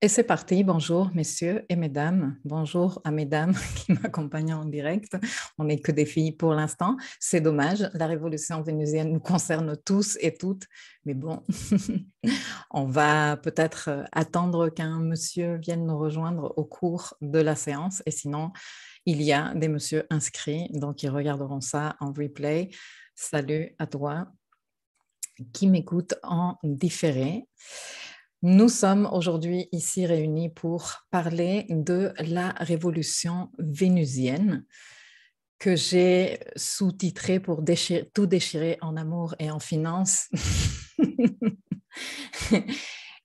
Et c'est parti, bonjour messieurs et mesdames, bonjour à mesdames qui m'accompagnent en direct. On n'est que des filles pour l'instant, c'est dommage, la révolution vénusienne nous concerne tous et toutes, mais bon, on va peut-être attendre qu'un monsieur vienne nous rejoindre au cours de la séance et sinon, il y a des messieurs inscrits, donc ils regarderont ça en replay. Salut à toi qui m'écoute en différé. Nous sommes aujourd'hui ici réunis pour parler de la révolution vénusienne que j'ai sous-titrée pour tout déchirer en amour et en finance.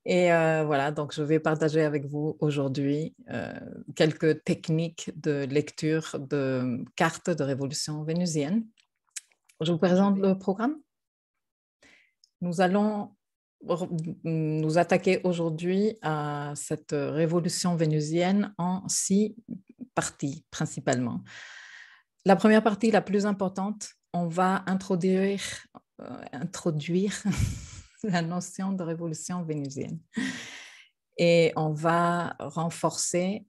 Et voilà, donc je vais partager avec vous aujourd'hui quelques techniques de lecture de cartes de révolution vénusienne. Je vous présente le programme. Nous allons nous attaquer aujourd'hui à cette révolution vénusienne en 6 parties principalement. La première partie, la plus importante, on va introduire la notion de révolution vénusienne et on va renforcer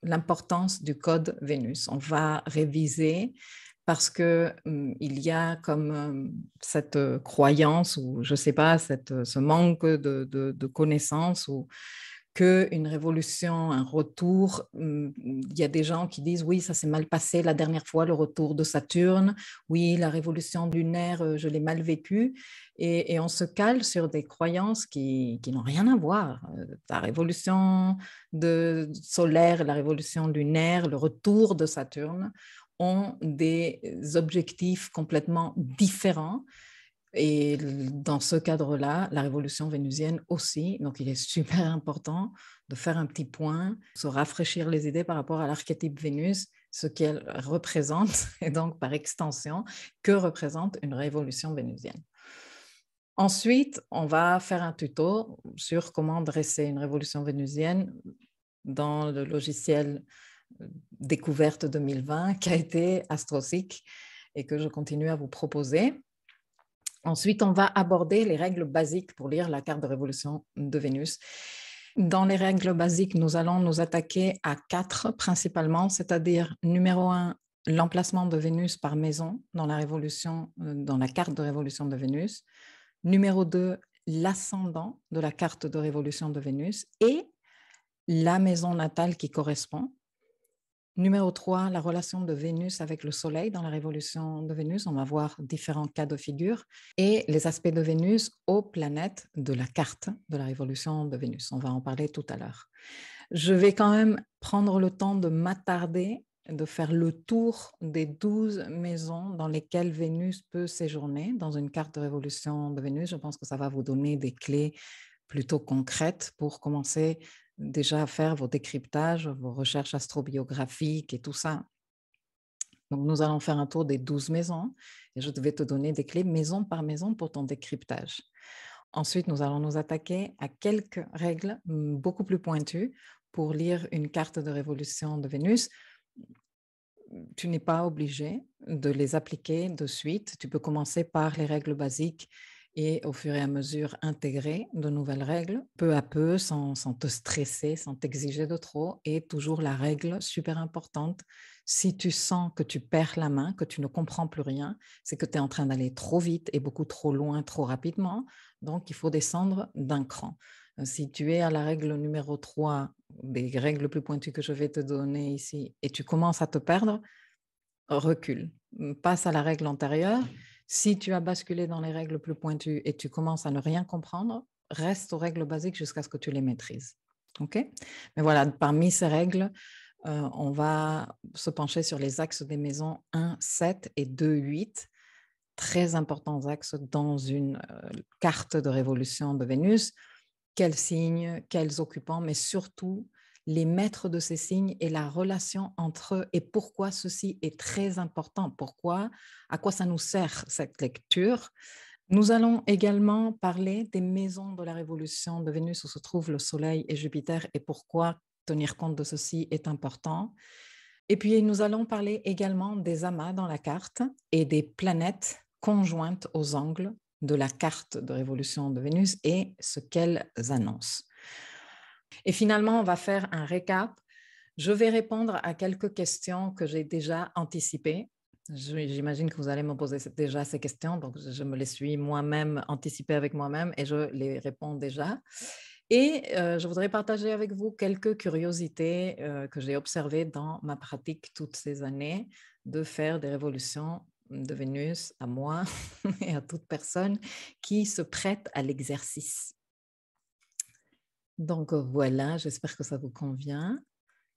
l'importance du code Vénus. On va réviser parce que il y a comme cette croyance ou je ne sais pas, ce manque de connaissances ou qu'une révolution, un retour, il y a des gens qui disent oui, ça s'est mal passé la dernière fois, le retour de Saturne, oui, la révolution lunaire, je l'ai mal vécue, et on se cale sur des croyances qui n'ont rien à voir. La révolution solaire, la révolution lunaire, le retour de Saturne, ont des objectifs complètement différents. Et dans ce cadre-là, la révolution vénusienne aussi. Donc, il est super important de faire un petit point, se rafraîchir les idées par rapport à l'archétype Vénus, ce qu'elle représente, et donc par extension, que représente une révolution vénusienne. Ensuite, on va faire un tuto sur comment dresser une révolution vénusienne dans le logiciel Découverte 2020 qui a été Astroseek et que je continue à vous proposer. Ensuite, on va aborder les règles basiques pour lire la carte de révolution de Vénus. Dans les règles basiques, nous allons nous attaquer à 4 principalement, c'est-à-dire numéro 1, l'emplacement de Vénus par maison dans la carte de révolution de Vénus. Numéro 2, l'ascendant de la carte de révolution de Vénus et la maison natale qui correspond. Numéro 3, la relation de Vénus avec le Soleil dans la révolution de Vénus. On va voir différents cas de figure. Et les aspects de Vénus aux planètes de la carte de la révolution de Vénus. On va en parler tout à l'heure. Je vais quand même prendre le temps de m'attarder, de faire le tour des 12 maisons dans lesquelles Vénus peut séjourner dans une carte de révolution de Vénus. Je pense que ça va vous donner des clés plutôt concrètes pour commencer déjà à faire vos décryptages, vos recherches astrobiographiques et tout ça. Donc, nous allons faire un tour des 12 maisons et je vais te donner des clés maison par maison pour ton décryptage. Ensuite, nous allons nous attaquer à quelques règles beaucoup plus pointues pour lire une carte de révolution de Vénus. Tu n'es pas obligé de les appliquer de suite. Tu peux commencer par les règles basiques et au fur et à mesure intégrer de nouvelles règles, peu à peu, sans te stresser, sans t'exiger de trop. Et toujours la règle super importante, si tu sens que tu perds la main, que tu ne comprends plus rien, c'est que tu es en train d'aller trop vite et beaucoup trop loin, trop rapidement. Donc, il faut descendre d'un cran. Si tu es à la règle numéro 3, des règles plus pointues que je vais te donner ici, et tu commences à te perdre, recule, passe à la règle antérieure. Si tu as basculé dans les règles plus pointues et tu commences à ne rien comprendre, reste aux règles basiques jusqu'à ce que tu les maîtrises. OK? Mais voilà, parmi ces règles, on va se pencher sur les axes des maisons 1, 7 et 2, 8. Très importants axes dans une carte de révolution de Vénus. Quels signes, quels occupants, mais surtout les maîtres de ces signes et la relation entre eux et pourquoi ceci est très important, à quoi ça nous sert cette lecture. Nous allons également parler des maisons de la révolution de Vénus où se trouvent le Soleil et Jupiter et pourquoi tenir compte de ceci est important. Et puis nous allons parler également des amas dans la carte et des planètes conjointes aux angles de la carte de révolution de Vénus et ce qu'elles annoncent. Et finalement, on va faire un récap. Je vais répondre à quelques questions que j'ai déjà anticipées. J'imagine que vous allez me poser déjà ces questions, donc je me les suis moi-même anticipées avec moi-même et je les réponds déjà. Et je voudrais partager avec vous quelques curiosités que j'ai observées dans ma pratique toutes ces années de faire des révolutions de Vénus à moi et à toute personne qui se prête à l'exercice. Donc voilà, j'espère que ça vous convient.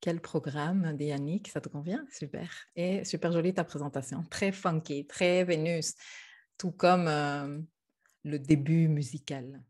Quel programme, Yannick, ça te convient? Super. Et super jolie ta présentation, très funky, très Vénus, tout comme le début musical.